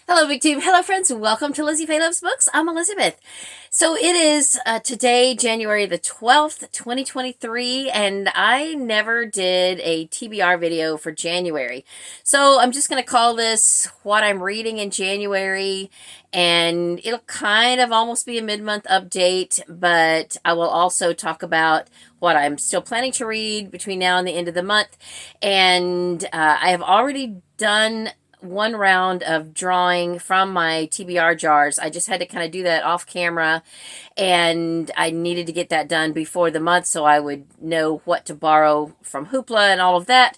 Hello, Big Team. Hello, friends. Welcome to Lizziefaye Loves Books. I'm Elizabeth. So it is today, January the 12th, 2023, and I never did a TBR video for January. So I'm just going to call this what I'm reading in January, and it'll kind of almost be a mid-month update, but I will also talk about what I'm still planning to read between now and the end of the month. And I have already done one round of drawing from my TBR jars. I just had to kind of do that off camera, and I needed to get that done before the month so I would know what to borrow from Hoopla and all of that.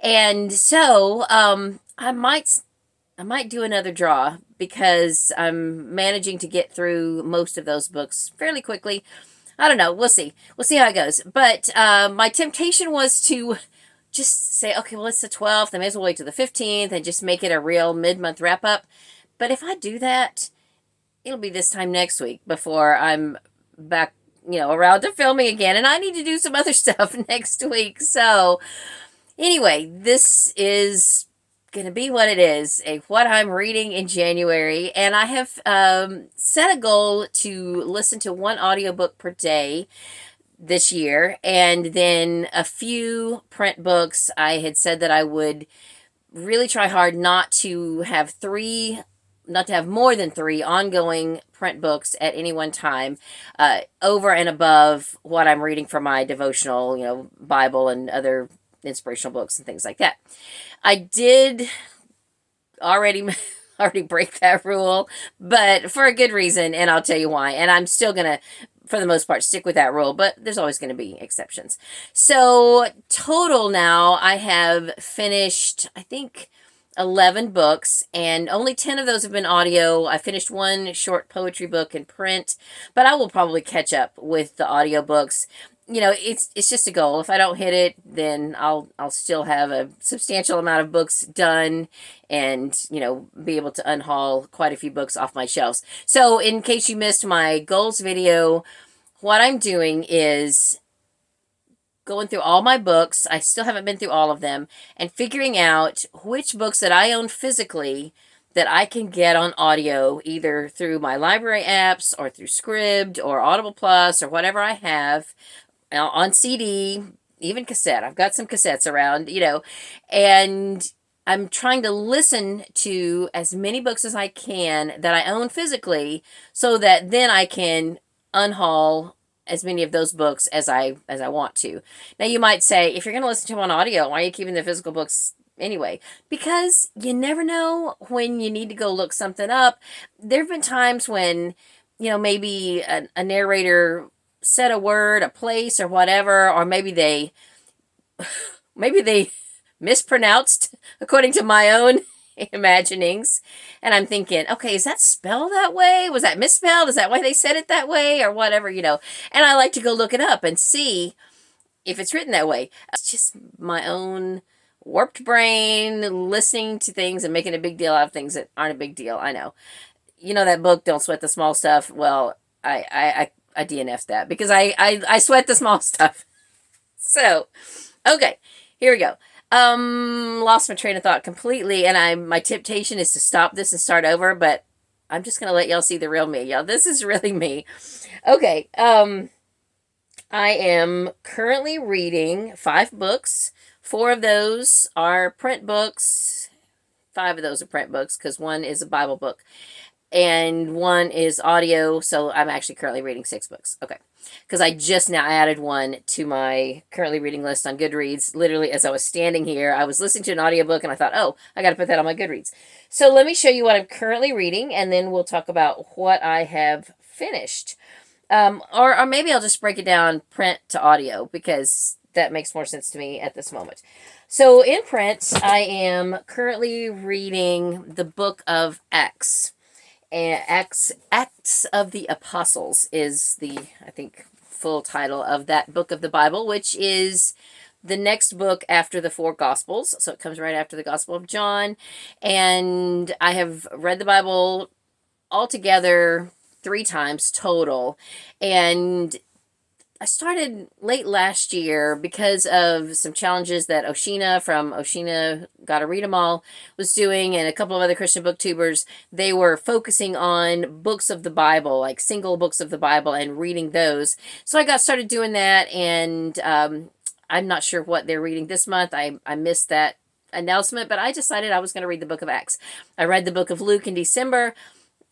And so I might do another draw because I'm managing to get through most of those books fairly quickly. I don't know. We'll see. We'll see how it goes. But my temptation was to just say, okay, well, it's the 12th. I may as well wait till the 15th and just make it a real mid-month wrap-up. But if I do that, it'll be this time next week before I'm back, around to filming again. And I need to do some other stuff next week. So anyway, this is going to be what it is, what I'm reading in January. And I have set a goal to listen to one audiobook per day this year, and then a few print books. I had said that I would really try hard not to have more than three ongoing print books at any one time, over and above what I'm reading for my devotional, Bible and other inspirational books and things like that. I did already break that rule, but for a good reason, and I'll tell you why. And I'm still gonna, for the most part, stick with that rule, but there's always going to be exceptions. So total now, I have finished, I think, 11 books, and only 10 of those have been audio. I finished one short poetry book in print, but I will probably catch up with the audiobooks. It's just a goal. If I don't hit it, then I'll still have a substantial amount of books done, and be able to unhaul quite a few books off my shelves. So in case you missed my goals video, what I'm doing is going through all my books. I still haven't been through all of them, and figuring out which books that I own physically that I can get on audio, either through my library apps or through Scribd or Audible Plus or whatever I have, on CD, even cassette. I've got some cassettes around, and I'm trying to listen to as many books as I can that I own physically, so that then I can unhaul as many of those books as I want to. Now you might say, if you're going to listen to them on audio, why are you keeping the physical books anyway? Because you never know when you need to go look something up. There have been times when, maybe a narrator said a word, a place, or whatever, or maybe they mispronounced according to my own imaginings, and I'm thinking, okay, is that spelled that way? Was that misspelled? Is that why they said it that way, or whatever, and I like to go look it up and see if it's written that way. It's just my own warped brain listening to things and making a big deal out of things that aren't a big deal. I know. That book, Don't Sweat the Small Stuff. Well, I DNF'd that because I sweat the small stuff. So, okay, here we go. Lost my train of thought completely, and my temptation is to stop this and start over, but I'm just gonna let y'all see the real me. Y'all, this is really me. Okay, I am currently reading 5 books. 4 of those are print books. 5 of those are print books because one is a Bible book, and one is audio, so I'm actually currently reading 6 books. Okay, because I just now added one to my currently reading list on Goodreads. Literally, as I was standing here, I was listening to an audiobook, and I thought, oh, I got to put that on my Goodreads. So let me show you what I'm currently reading, and then we'll talk about what I have finished. Or maybe I'll just break it down print to audio, because that makes more sense to me at this moment. So in print, I am currently reading the book of Acts. And Acts of the Apostles is the, I think, full title of that book of the Bible, which is the next book after the 4 Gospels. So it comes right after the Gospel of John. And I have read the Bible altogether 3 times total. And I started late last year because of some challenges that Oshina from Oshina Gotta Read 'Em All was doing, and a couple of other Christian booktubers. They were focusing on books of the Bible, like single books of the Bible, and reading those. So I got started doing that, and I'm not sure what they're reading this month. I missed that announcement, but I decided I was going to read the book of Acts. I read the book of Luke in December.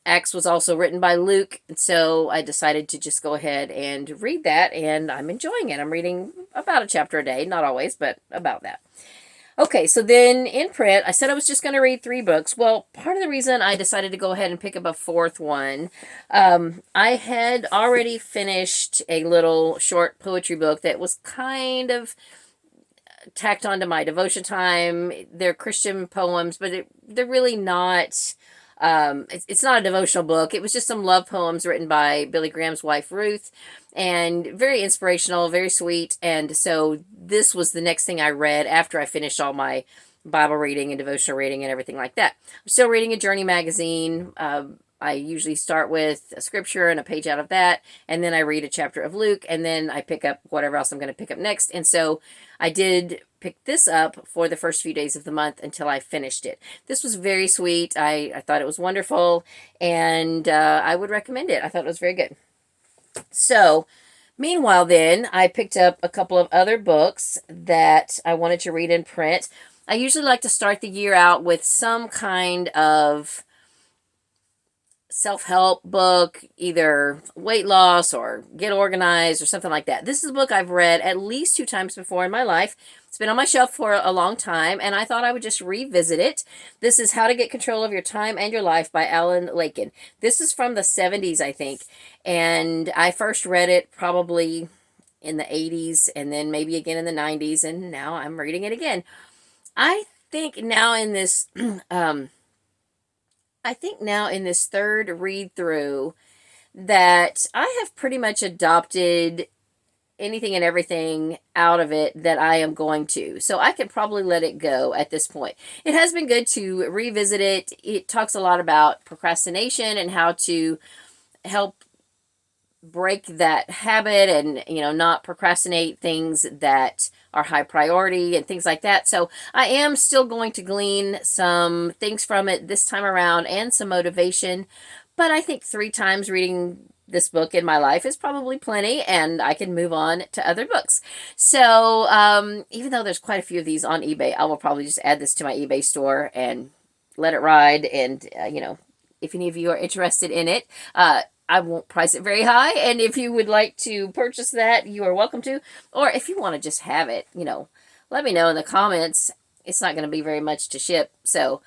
Acts was also written by Luke, so I decided to just go ahead and read that, and I'm enjoying it. I'm reading about a chapter a day, not always, but about that. Okay, so then in print, I said I was just going to read 3 books. Well, part of the reason I decided to go ahead and pick up a 4th one, I had already finished a little short poetry book that was kind of tacked onto my devotion time. They're Christian poems, but they're really not... it's not a devotional book. It was just some love poems written by Billy Graham's wife, Ruth, and very inspirational, very sweet. And so this was the next thing I read after I finished all my Bible reading and devotional reading and everything like that. I'm still reading a Journey magazine. I usually start with a scripture and a page out of that, and then I read a chapter of Luke, and then I pick up whatever else I'm going to pick up next. And so I did pick this up for the first few days of the month until I finished it. This was very sweet. I thought it was wonderful, and I would recommend it. I thought it was very good. So meanwhile then, I picked up a couple of other books that I wanted to read in print. I usually like to start the year out with some kind of self-help book, either weight loss or get organized or something like that. This is a book I've read at least 2 times before in my life. It's been on my shelf for a long time, and I thought I would just revisit it. This is How to Get Control of Your Time and Your Life by Alan Lakin. This is from the 70s, I think, and I first read it probably in the 80s and then maybe again in the 90s, and now I'm reading it again. I think now in this... I think now in this 3rd read through that I have pretty much adopted anything and everything out of it that I am going to. So I could probably let it go at this point. It has been good to revisit it. It talks a lot about procrastination and how to help break that habit and, not procrastinate things that are high priority and things like that. So I am still going to glean some things from it this time around and some motivation, but I think 3 times reading this book in my life is probably plenty, and I can move on to other books. So even though there's quite a few of these on eBay, I will probably just add this to my eBay store and let it ride. And, if any of you are interested in it, I won't price it very high, and if you would like to purchase that, you are welcome to. Or if you want to just have it, let me know in the comments. It's not going to be very much to ship, so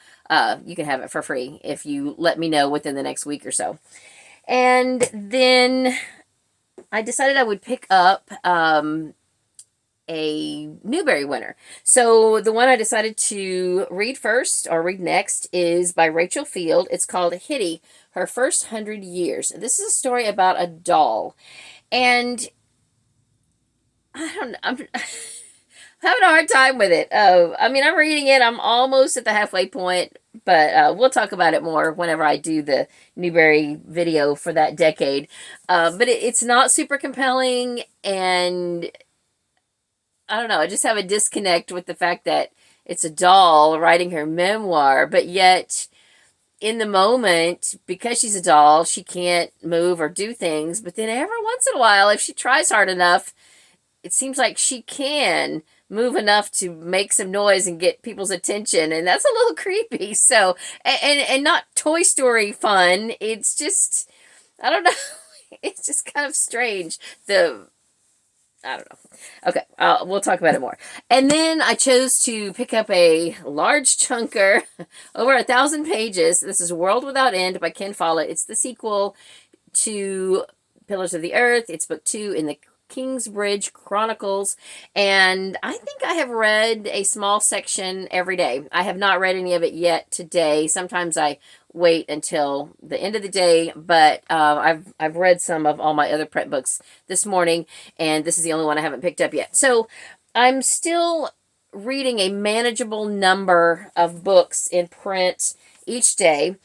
you can have it for free if you let me know within the next week or so. And then I decided I would pick up a Newbery winner. So the one I decided to read first or read next is by Rachel Field. It's called Hitty, Her First 100 Years. This is a story about a doll. And I'm having a hard time with it. I'm reading it. I'm almost at the halfway point, but we'll talk about it more whenever I do the Newbery video for that decade. But it's not super compelling, and I don't know, I just have a disconnect with the fact that it's a doll writing her memoir, but yet in the moment, because she's a doll, she can't move or do things. But then every once in a while, if she tries hard enough, it seems like she can move enough to make some noise and get people's attention. And that's a little creepy. So, and not Toy Story fun. It's just, I don't know. It's just kind of strange. I don't know. Okay, we'll talk about it more. And then I chose to pick up a large chunker, over 1,000 pages. This is World Without End by Ken Follett. It's the sequel to Pillars of the Earth. It's book 2 in the Kingsbridge Chronicles, and I think I have read a small section every day. I have not read any of it yet today. Sometimes I wait until the end of the day, but I've read some of all my other prep books this morning, and this is the only one I haven't picked up yet. So I'm still reading a manageable number of books in print each day.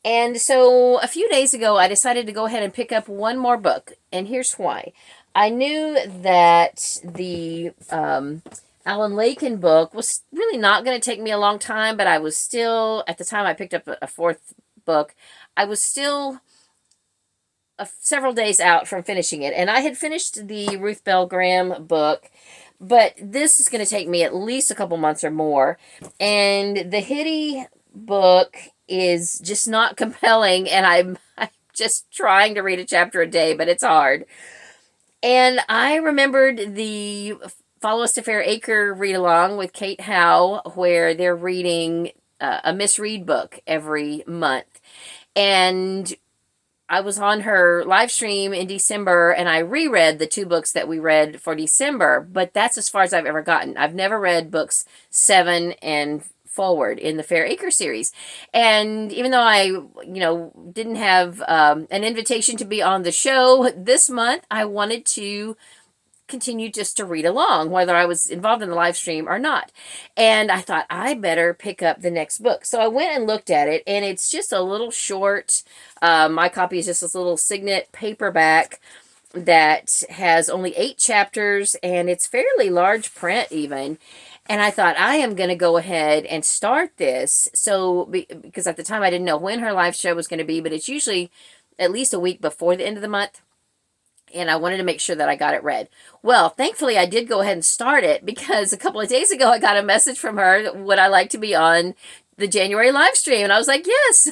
And so a few days ago, I decided to go ahead and pick up one more book, and here's why. I knew that the Alan Laken book was really not going to take me a long time, but I was still, at the time I picked up a fourth book, I was still several days out from finishing it. And I had finished the Ruth Bell Graham book, but this is going to take me at least a couple months or more. And the Hitty book is just not compelling, and I'm just trying to read a chapter a day, but it's hard. And I remembered the Follow Us to Fair Acre read along with Kate Howe, where they're reading a Miss Read book every month. And I was on her live stream in December, and I reread the two books that we read for December, but that's as far as I've ever gotten. I've never read books 7 and forward in the Fair Acre series. And even though I, didn't have an invitation to be on the show this month, I wanted to continue just to read along, whether I was involved in the live stream or not. And I thought I better pick up the next book. So I went and looked at it, and it's just a little short. My copy is just this little Signet paperback that has only 8 chapters, and it's fairly large print even. And I thought, I am going to go ahead and start this. So, because at the time I didn't know when her live show was going to be, but it's usually at least a week before the end of the month. And I wanted to make sure that I got it read. Well, thankfully, I did go ahead and start it, because a couple of days ago, I got a message from her, would I like to be on the January live stream? And I was like, yes.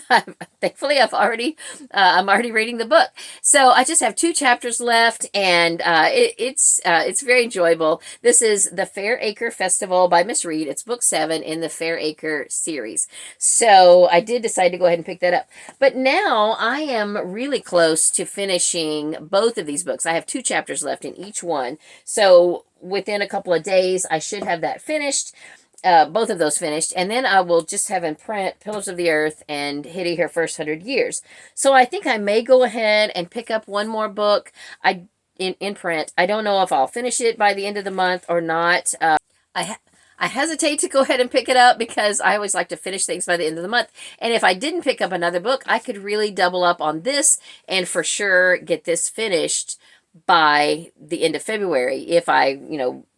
Thankfully, I'm already reading the book. So I just have 2 chapters left, and it's very enjoyable. This is The Fair Acre Festival by Miss Read. It's book 7 in the Fair Acre series. So I did decide to go ahead and pick that up. But now I am really close to finishing both of these books. I have 2 chapters left in each one. So within a couple of days, I should have that finished. Both of those finished, and then I will just have in print Pillars of the Earth and Hitty Her First 100 Years. So I think I may go ahead and pick up one more book in print. I don't know if I'll finish it by the end of the month or not. I hesitate to go ahead and pick it up, because I always like to finish things by the end of the month. And if I didn't pick up another book, I could really double up on this and for sure get this finished by the end of February if I,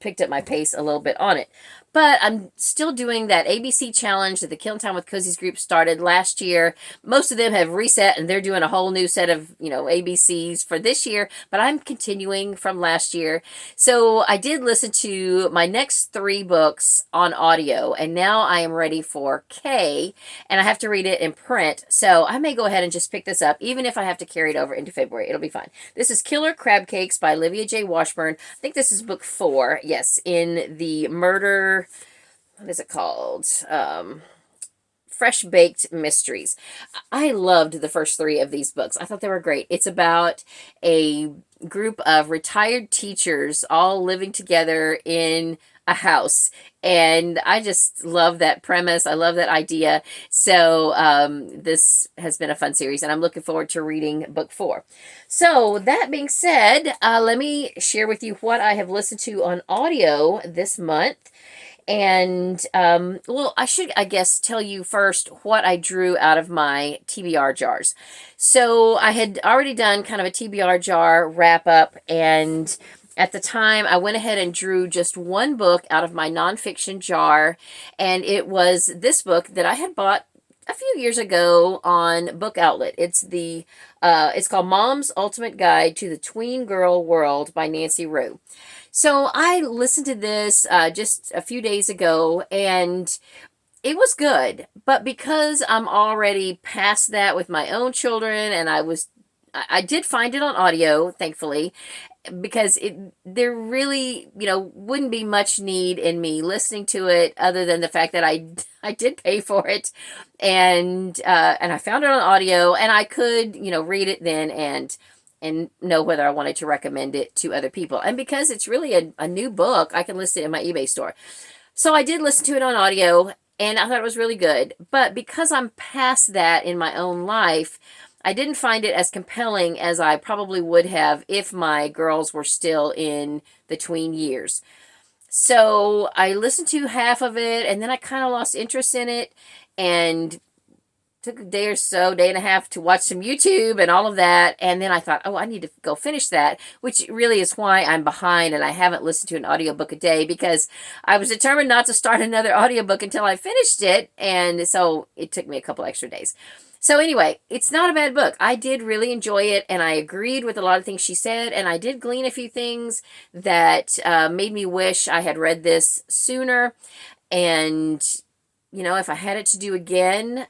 picked up my pace a little bit on it. But I'm still doing that ABC challenge that the Killing Time with Cozy's group started last year. Most of them have reset, and they're doing a whole new set of, ABCs for this year. But I'm continuing from last year. So I did listen to my next 3 books on audio, and now I am ready for K, and I have to read it in print. So I may go ahead and just pick this up, even if I have to carry it over into February. It'll be fine. This is Killer Crab Cakes by Olivia J. Washburn. I think this is book 4. Yes, in the murder... What is it called? Fresh Baked Mysteries. I loved the first 3 of these books. I thought they were great. It's about a group of retired teachers all living together in a house. And I just love that premise. I love that idea. So this has been a fun series, and I'm looking forward to reading book 4. So that being said, let me share with you what I have listened to on audio this month. And, I should, I guess, tell you first what I drew out of my TBR jars. So I had already done kind of a TBR jar wrap up, and at the time I went ahead and drew just one book out of my nonfiction jar, and it was this book that I had bought a few years ago on Book Outlet. It's called Mom's Ultimate Guide to the Tween Girl World by Nancy Rue. So I listened to this just a few days ago, and it was good. But because I'm already past that with my own children, and I did find it on audio, thankfully, because there really, wouldn't be much need in me listening to it other than the fact that I did pay for it, and I found it on audio, and I could, read it then and know whether I wanted to recommend it to other people. And because it's really a new book, I can list it in my eBay store. So I did listen to it on audio, and I thought it was really good. But because I'm past that in my own life, I didn't find it as compelling as I probably would have if my girls were still in the tween years. So I listened to half of it, and then I kind of lost interest in it, and took a day or so, day and a half to watch some YouTube and all of that. And then I thought, oh, I need to go finish that, which really is why I'm behind and I haven't listened to an audiobook a day, because I was determined not to start another audiobook until I finished it. And so it took me a couple extra days. So anyway, it's not a bad book. I did really enjoy it, and I agreed with a lot of things she said, and I did glean a few things that made me wish I had read this sooner. And, you know, if I had it to do again,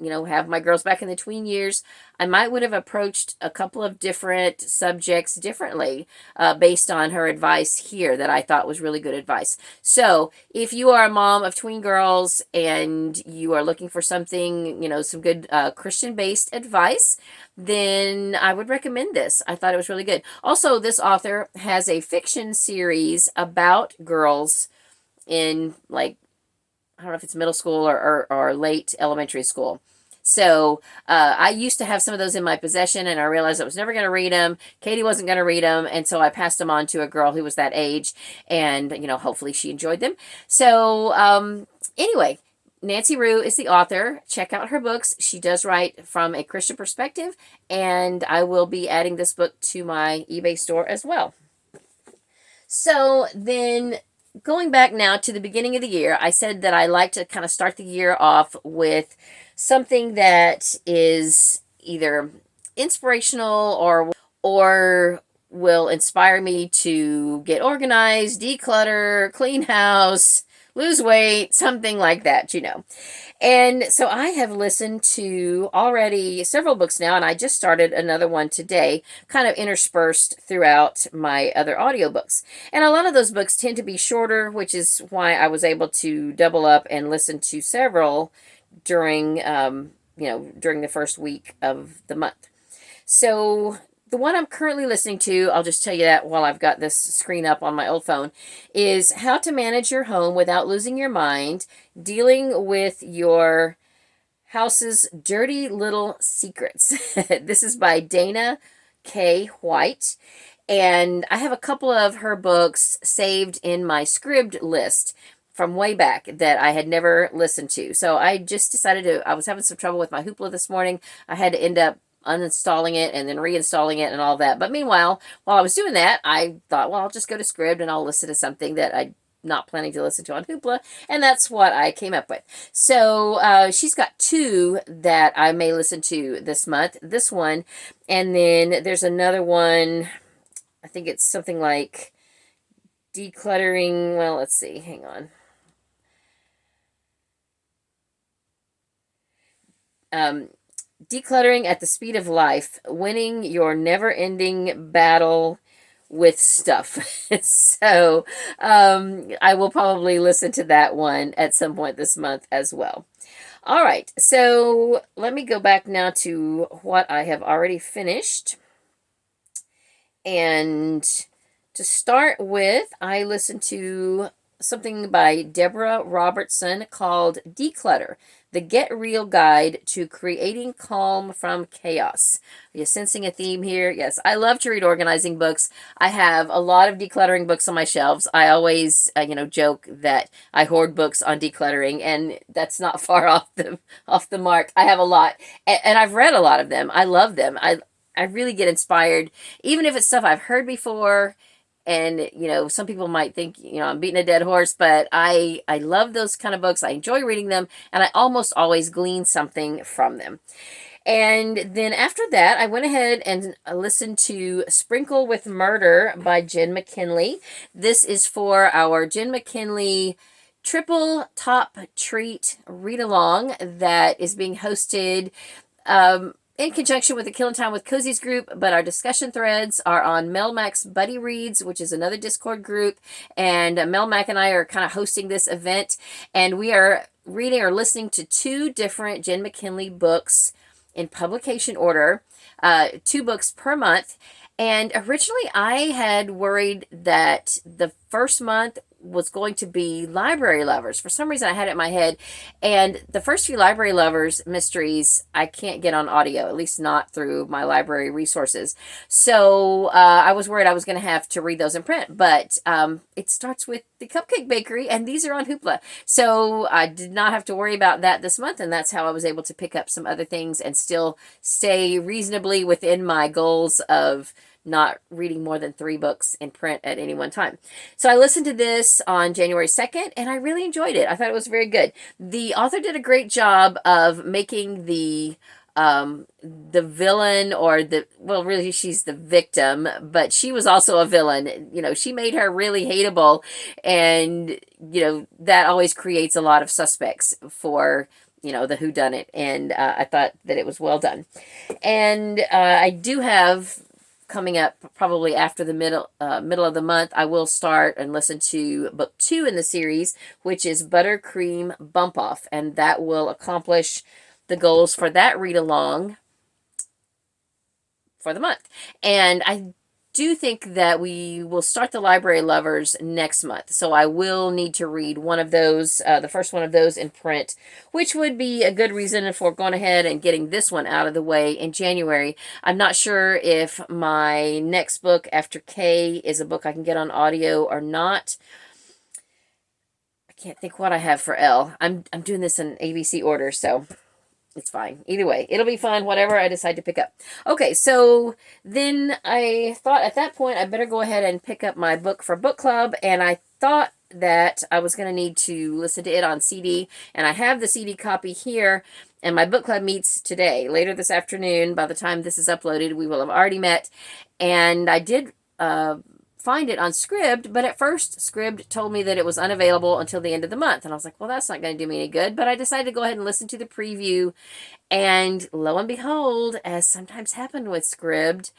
you know, have my girls back in the tween years, I might would have approached a couple of different subjects differently based on her advice here that I thought was really good advice. So if you are a mom of tween girls and you are looking for something, you know, some good Christian-based advice, then I would recommend this. I thought it was really good. Also, this author has a fiction series about girls in, like, I don't know if it's middle school or late elementary school. So I used to have some of those in my possession, and I realized I was never going to read them. Katie wasn't going to read them, and so I passed them on to a girl who was that age, and, you know, hopefully she enjoyed them. So anyway, Nancy Rue is the author. Check out her books. She does write from a Christian perspective, and I will be adding this book to my eBay store as well. So then, going back now to the beginning of the year, I said that I like to kind of start the year off with something that is either inspirational or will inspire me to get organized, declutter, clean house, lose weight, something like that, you know. And so I have listened to already several books now, and I just started another one today, kind of interspersed throughout my other audiobooks. And a lot of those books tend to be shorter, which is why I was able to double up and listen to several during, during the first week of the month. So the one I'm currently listening to, I'll just tell you that while I've got this screen up on my old phone, is How to Manage Your Home Without Losing Your Mind, Dealing with Your House's Dirty Little Secrets. This is by Dana K. White, and I have a couple of her books saved in my Scribd list from way back that I had never listened to. So I just decided I was having some trouble with my Hoopla this morning. I had to end up uninstalling it and then reinstalling it and all that. But meanwhile, while I was doing that, I thought, well, I'll just go to Scribd and I'll listen to something that I'm not planning to listen to on Hoopla. And that's what I came up with. So she's got two that I may listen to this month. This one, and then there's another one. I think it's something like decluttering. Well, let's see. Hang on. Decluttering at the Speed of Life, Winning Your Never-Ending Battle with Stuff. So I will probably listen to that one at some point this month as well. All right, so let me go back now to what I have already finished. And to start with, I listened to something by Deborah Robertson called Declutter, the Get Real Guide to Creating Calm from Chaos. Are you sensing a theme here? Yes, I love to read organizing books. I have a lot of decluttering books on my shelves. I always, joke that I hoard books on decluttering, and that's not far off the mark. I have a lot, and I've read a lot of them. I love them. I really get inspired, even if it's stuff I've heard before. And, some people might think, I'm beating a dead horse, but I love those kind of books. I enjoy reading them, and I almost always glean something from them. And then after that, I went ahead and listened to Sprinkle with Murder by Jen McKinley. This is for our Jen McKinley Triple Top Treat read-along that is being hosted in conjunction with the Killing Time with Cozies group, but our discussion threads are on Mel Mac's Buddy Reads, which is another Discord group, and Mel Mac and I are kind of hosting this event, and we are reading or listening to two different Jen McKinley books in publication order, 2 books per month. And originally I had worried that the first month was going to be Library Lovers. For some reason, I had it in my head. And the first few Library Lovers mysteries, I can't get on audio, at least not through my library resources. So I was worried I was going to have to read those in print. But it starts with the Cupcake Bakery, and these are on Hoopla. So I did not have to worry about that this month, and that's how I was able to pick up some other things and still stay reasonably within my goals of not reading more than 3 books in print at any one time. So I listened to this on January 2nd, and I really enjoyed it. I thought it was very good. The author did a great job of making the villain, or well, really she's the victim, but she was also a villain. You know, she made her really hateable, and, you know, that always creates a lot of suspects for, you know, the whodunit, and I thought that it was well done. And I do have coming up probably after the middle of the month, I will start and listen to book 2 in the series, which is Buttercream Bump Off, and that will accomplish the goals for that read along for the month. And I do think that we will start the Library Lovers next month, so I will need to read one of those, the first one of those in print, which would be a good reason for going ahead and getting this one out of the way in January. I'm not sure if my next book after K is a book I can get on audio or not. I can't think what I have for L. I'm doing this in ABC order, so it's fine. Either way, it'll be fun, whatever I decide to pick up. Okay, so then I thought at that point I better go ahead and pick up my book for book club, and I thought that I was going to need to listen to it on CD, and I have the CD copy here, and my book club meets today, later this afternoon. By the time this is uploaded, we will have already met, and I did find it on Scribd, but at first Scribd told me that it was unavailable until the end of the month, and I was like, well, that's not going to do me any good. But I decided to go ahead and listen to the preview, and lo and behold, as sometimes happened with Scribd,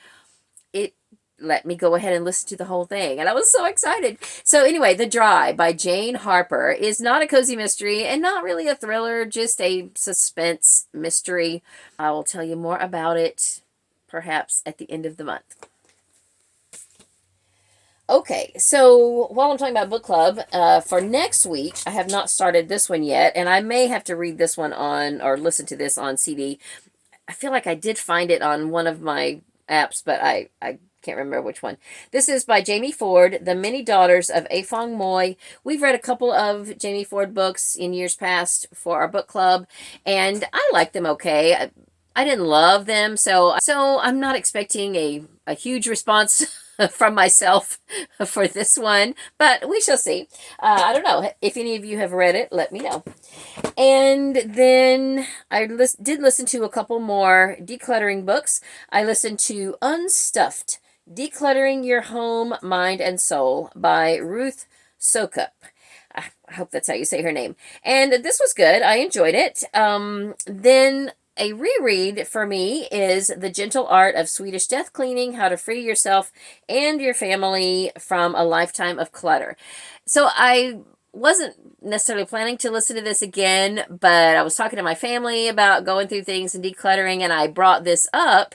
it let me go ahead and listen to the whole thing, and I was so excited. So anyway, The Dry by Jane Harper is not a cozy mystery and not really a thriller, just a suspense mystery. I will tell you more about it perhaps at the end of the month. Okay, so while I'm talking about book club, for next week, I have not started this one yet, and I may have to read this one on, or listen to this on CD. I feel like I did find it on one of my apps, but I can't remember which one. This is by Jamie Ford, The Many Daughters of Afong Moy. We've read a couple of Jamie Ford books in years past for our book club, and I like them okay. I didn't love them, so I'm not expecting a huge response from myself for this one, but we shall see. I don't know. If any of you have read it, let me know. And then I did listen to a couple more decluttering books. I listened to Unstuffed, Decluttering Your Home, Mind, and Soul by Ruth Soukup. I hope that's how you say her name. And this was good. I enjoyed it. Then a reread for me is The Gentle Art of Swedish Death Cleaning, How to Free Yourself and Your Family from a Lifetime of Clutter. So I wasn't necessarily planning to listen to this again, but I was talking to my family about going through things and decluttering, and I brought this up,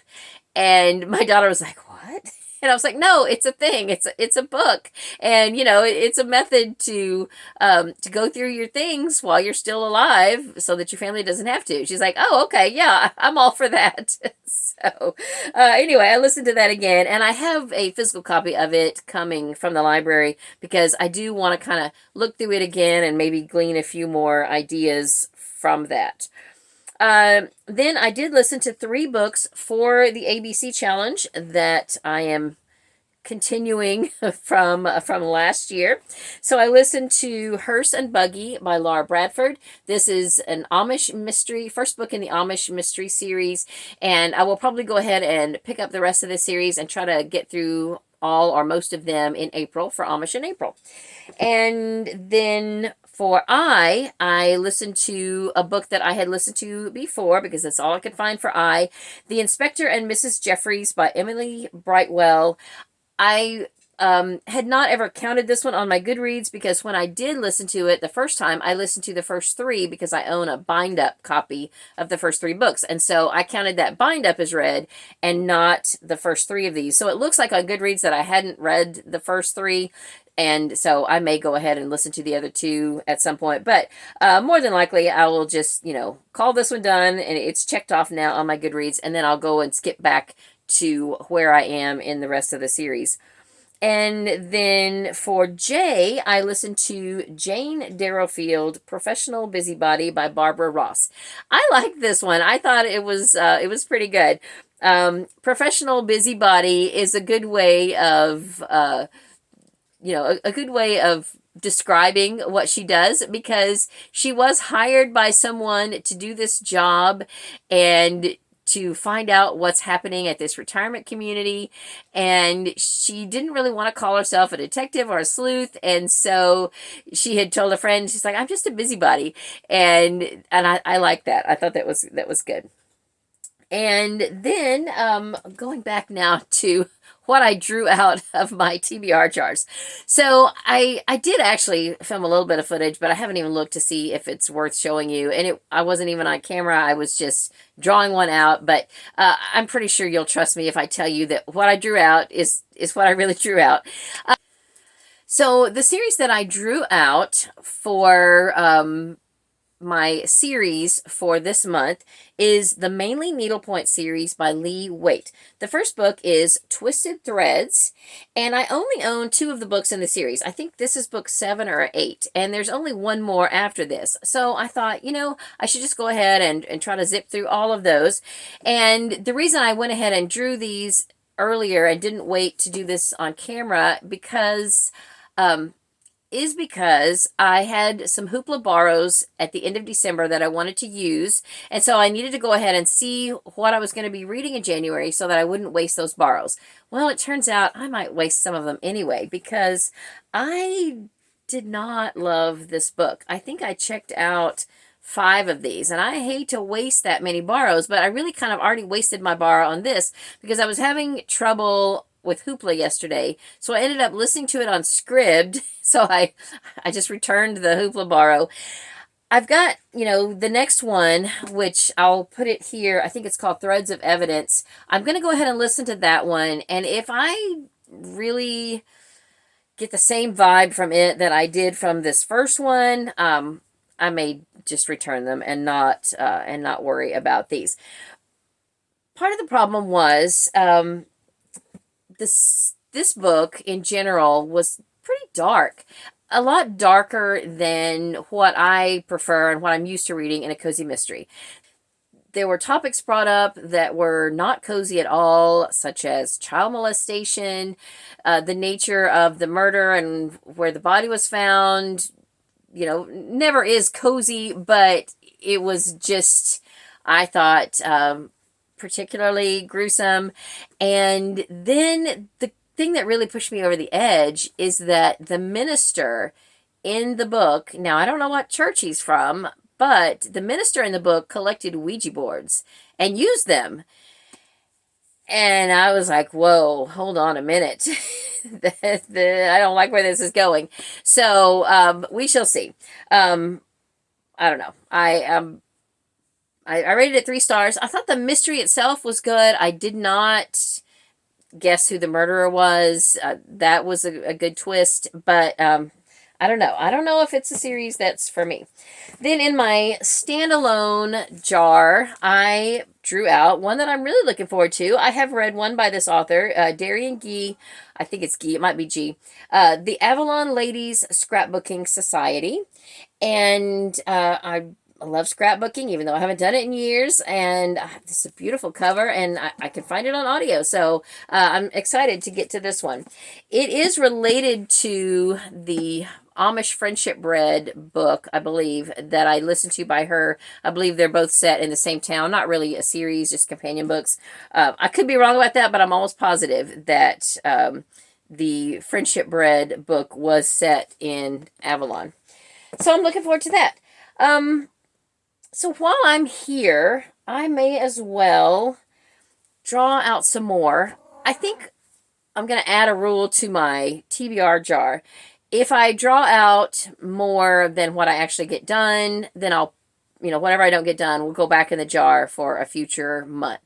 and my daughter was like, what? And I was like, no, it's a thing. It's a book. And, you know, it's a method to go through your things while you're still alive so that your family doesn't have to. She's like, oh, okay, yeah, I'm all for that. So anyway, I listened to that again, and I have a physical copy of it coming from the library because I do want to kind of look through it again and maybe glean a few more ideas from that. Then I did listen to 3 books for the ABC challenge that I am continuing from last year. So I listened to Hearse and Buggy by Laura Bradford. This is an Amish mystery, first book in the Amish mystery series, and I will probably go ahead and pick up the rest of the series and try to get through all or most of them in April for Amish in April. And then for I listened to a book that I had listened to before because that's all I could find for The Inspector and Mrs. Jeffries by Emily Brightwell. I had not ever counted this one on my Goodreads, because when I did listen to it the first time, I listened to the first three because I own a bind-up copy of the first three books. And so I counted that bind-up as read and not the first three of these. So it looks like on Goodreads that I hadn't read the first three. And so I may go ahead and listen to the other two at some point. But more than likely, I will just, call this one done. And it's checked off now on my Goodreads. And then I'll go and skip back to where I am in the rest of the series. And then for J, I listened to Jane Darrowfield, Professional Busybody by Barbara Ross. I like this one. I thought it was pretty good. Professional Busybody is a good way of, a good way of describing what she does, because she was hired by someone to do this job and to find out what's happening at this retirement community. And she didn't really want to call herself a detective or a sleuth. And so she had told a friend, she's like, I'm just a busybody. And I like that. I thought that was good. And then going back now to what I drew out of my TBR jars. So I did actually film a little bit of footage, but I haven't even looked to see if it's worth showing you. And I wasn't even on camera. I was just drawing one out. But I'm pretty sure you'll trust me if I tell you that what I drew out is what I really drew out. So the series that I drew out for my series for this month is the Mainly Needlepoint series by Lee Waite. The first book is Twisted Threads, and I only own 2 of the books in the series. I think this is book 7 or 8, and there's only one more after this. So I thought, I should just go ahead and try to zip through all of those. And the reason I went ahead and drew these earlier and didn't wait to do this on camera because I had some Hoopla borrows at the end of December that I wanted to use. And so I needed to go ahead and see what I was going to be reading in January so that I wouldn't waste those borrows. Well, it turns out I might waste some of them anyway, because I did not love this book. I think I checked out 5 of these, and I hate to waste that many borrows, but I really kind of already wasted my borrow on this because I was having trouble with Hoopla yesterday. So I ended up listening to it on Scribd. So I just returned the Hoopla borrow. I've got, the next one, which I'll put it here. I think it's called Threads of Evidence. I'm going to go ahead and listen to that one. And if I really get the same vibe from it that I did from this first one, I may just return them and not worry about these. Part of the problem was, this book in general was pretty dark. A lot darker than what I prefer and what I'm used to reading in a cozy mystery. There were topics brought up that were not cozy at all, such as child molestation, the nature of the murder and where the body was found. Never is cozy, but it was just, I thought, particularly gruesome. And then the thing that really pushed me over the edge is that the minister in the book, now I don't know what church he's from, but the minister in the book collected Ouija boards and used them. And I was like, whoa, hold on a minute. I don't like where this is going. So we shall see. I don't know. I rated it 3 stars. I thought the mystery itself was good. I did not guess who the murderer was. That was a good twist, but I don't know. I don't know if it's a series that's for me. Then in my standalone jar, I drew out one that I'm really looking forward to. I have read one by this author, Darian Gee. I think it's Gee. It might be G. The Avalon Ladies Scrapbooking Society. And I love scrapbooking, even though I haven't done it in years. And this is a beautiful cover, and I can find it on audio. So I'm excited to get to this one. It is related to the Amish Friendship Bread book, I believe, that I listened to by her. I believe they're both set in the same town. Not really a series, just companion books. I could be wrong about that, but I'm almost positive that the Friendship Bread book was set in Avalon. So I'm looking forward to that. So while I'm here, I may as well draw out some more. I think I'm going to add a rule to my TBR jar. If I draw out more than what I actually get done, then I'll, whatever I don't get done will go back in the jar for a future month.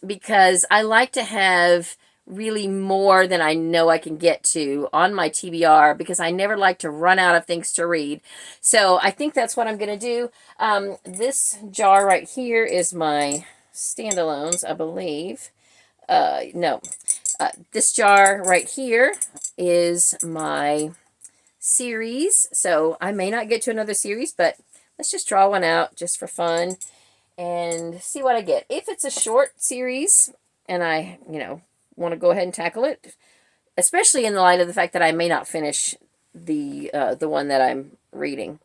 Because I like to have really more than I know I can get to on my TBR, because I never like to run out of things to read. So I think that's what I'm going to do. This jar right here is my standalones, I believe. No. This jar right here is my series. So I may not get to another series, but let's just draw one out just for fun and see what I get. If it's a short series and I, want to go ahead and tackle it, especially in the light of the fact that I may not finish the one that I'm reading.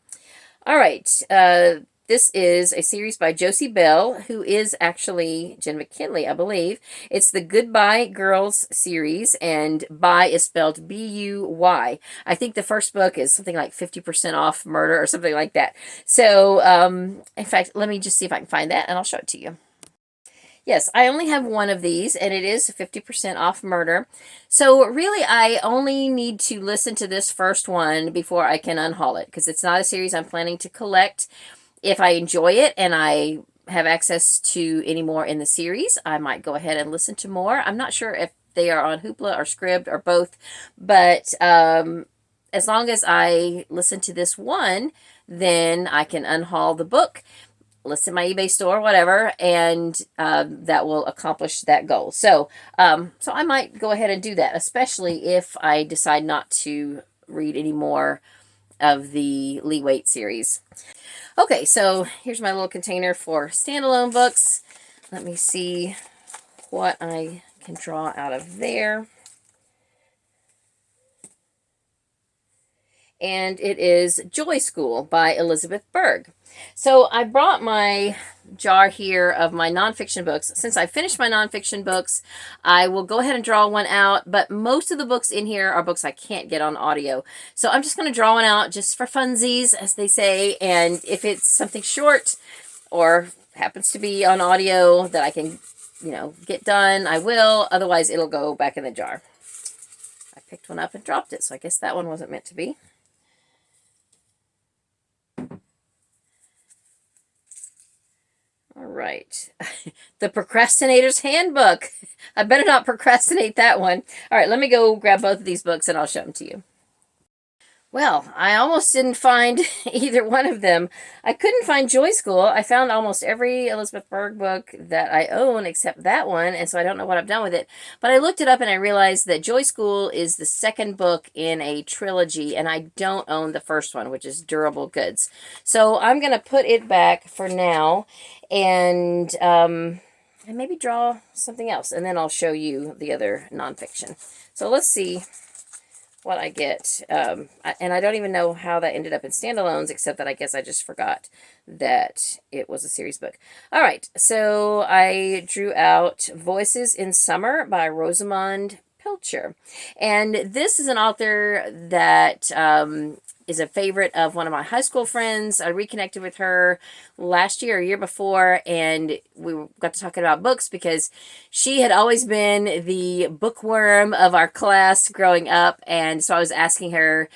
All right. This is a series by Josie Bell, who is actually Jen McKinley, I believe. It's the Goodbye Girls series, and "by" is spelled B-U-Y. I think the first book is something like 50% off murder or something like that. So, in fact, let me just see if I can find that, and I'll show it to you. Yes, I only have one of these, and it is 50% off murder. So really, I only need to listen to this first one before I can unhaul it, because it's not a series I'm planning to collect. If I enjoy it and I have access to any more in the series, I might go ahead and listen to more. I'm not sure if they are on Hoopla or Scribd or both, but as long as I listen to this one, then I can unhaul the book, list in my eBay store, whatever, and that will accomplish that goal. So, so I might go ahead and do that, especially if I decide not to read any more of the Lee Waite series. Okay, so here's my little container for standalone books. Let me see what I can draw out of there. And it is Joy School by Elizabeth Berg. So I brought my jar here of my nonfiction books. Since I finished my nonfiction books, I will go ahead and draw one out, but most of the books in here are books I can't get on audio. So I'm just going to draw one out just for funsies, as they say, and if it's something short or happens to be on audio that I can, get done, I will. Otherwise, it'll go back in the jar. I picked one up and dropped it, so I guess that one wasn't meant to be. All right. The Procrastinator's Handbook. I better not procrastinate that one. All right, let me go grab both of these books and I'll show them to you. Well, I almost didn't find either one of them. I couldn't find Joy School. I found almost every Elizabeth Berg book that I own except that one, and so I don't know what I've done with it. But I looked it up and I realized that Joy School is the second book in a trilogy, and I don't own the first one, which is Durable Goods. So I'm going to put it back for now and maybe draw something else, and then I'll show you the other nonfiction. So let's see what I get. And I don't even know how that ended up in standalones, except that I guess I just forgot that it was a series book. All right, so I drew out Voices in Summer by Rosamond Pilcher. And this is an author that is a favorite of one of my high school friends. I reconnected with her last year or year before, and we got to talking about books because she had always been the bookworm of our class growing up. And so I was asking her,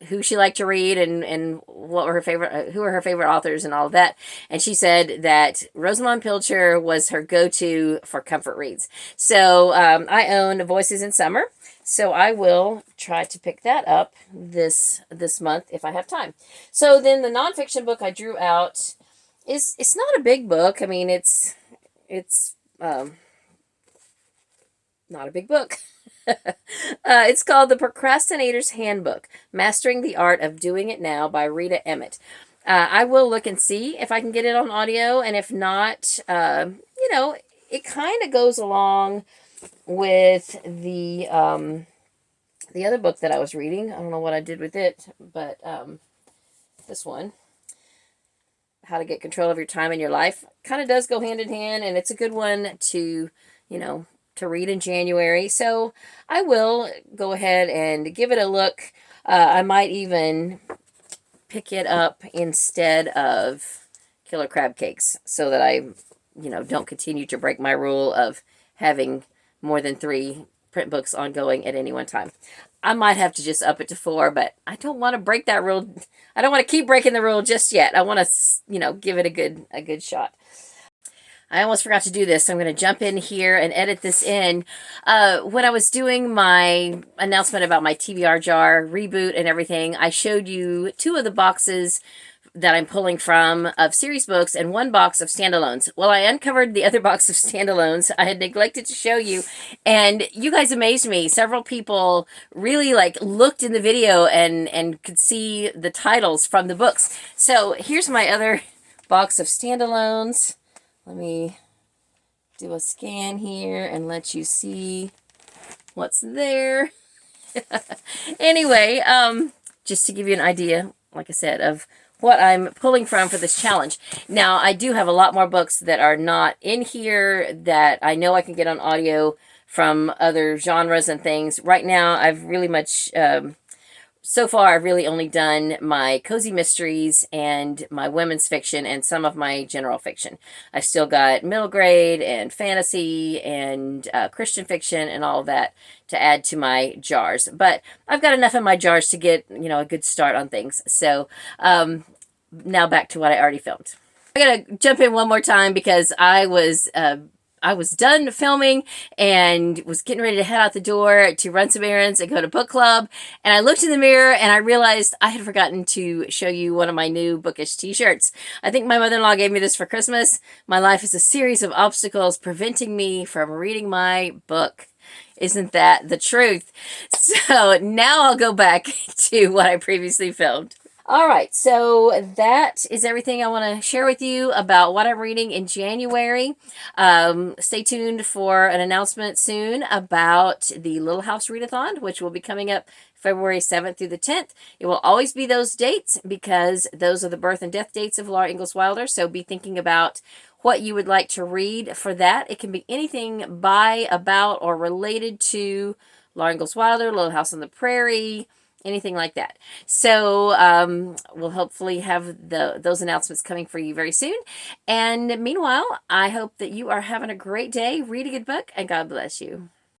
who she liked to read and what were her favorite, who were her favorite authors and all of that. And she said that Rosamond Pilcher was her go-to for comfort reads. So I own Voices in Summer. So I will try to pick that up this month if I have time. So then the nonfiction book I drew out it's not a big book. I mean, it's not a big book. It's called The Procrastinator's Handbook, Mastering the Art of Doing It Now by Rita Emmett. I will look and see if I can get it on audio, and if not, it kind of goes along with the other book that I was reading. I don't know what I did with it, but this one, How to Get Control of Your Time and Your Life, kind of does go hand in hand, and it's a good one to, to read in January. So I will go ahead and give it a look. I might even pick it up instead of Killer Crab Cakes so that I, don't continue to break my rule of having more than 3 print books ongoing at any one time. I might have to just up it to 4, but I don't want to break that rule. I don't want to keep breaking the rule just yet. I want to, give it a good shot. I almost forgot to do this, so I'm going to jump in here and edit this in. When I was doing my announcement about my TBR jar reboot and everything, I showed you 2 of the boxes that I'm pulling from of series books and 1 box of standalones. Well, I uncovered the other box of standalones. I had neglected to show you, and you guys amazed me. Several people really looked in the video and could see the titles from the books. So here's my other box of standalones. Let me do a scan here and let you see what's there. Anyway, just to give you an idea, like I said, of what I'm pulling from for this challenge. Now, I do have a lot more books that are not in here that I know I can get on audio from other genres and things. Right now, I've really much... so far, I've really only done my cozy mysteries and my women's fiction and some of my general fiction. I've still got middle grade and fantasy and Christian fiction and all of that to add to my jars. But I've got enough in my jars to get, a good start on things. So now back to what I already filmed. I gotta jump in one more time because I was done filming and was getting ready to head out the door to run some errands and go to book club. And I looked in the mirror and I realized I had forgotten to show you one of my new bookish t-shirts. I think my mother-in-law gave me this for Christmas. My life is a series of obstacles preventing me from reading my book. Isn't that the truth? So now I'll go back to what I previously filmed. All right, so that is everything I want to share with you about what I'm reading in January. Stay tuned for an announcement soon about the Little House Readathon, which will be coming up February 7th through the 10th. It will always be those dates because those are the birth and death dates of Laura Ingalls Wilder, so be thinking about what you would like to read for that. It can be anything by, about, or related to Laura Ingalls Wilder, Little House on the Prairie, anything like that. So we'll hopefully have those announcements coming for you very soon. And meanwhile, I hope that you are having a great day. Read a good book, and God bless you.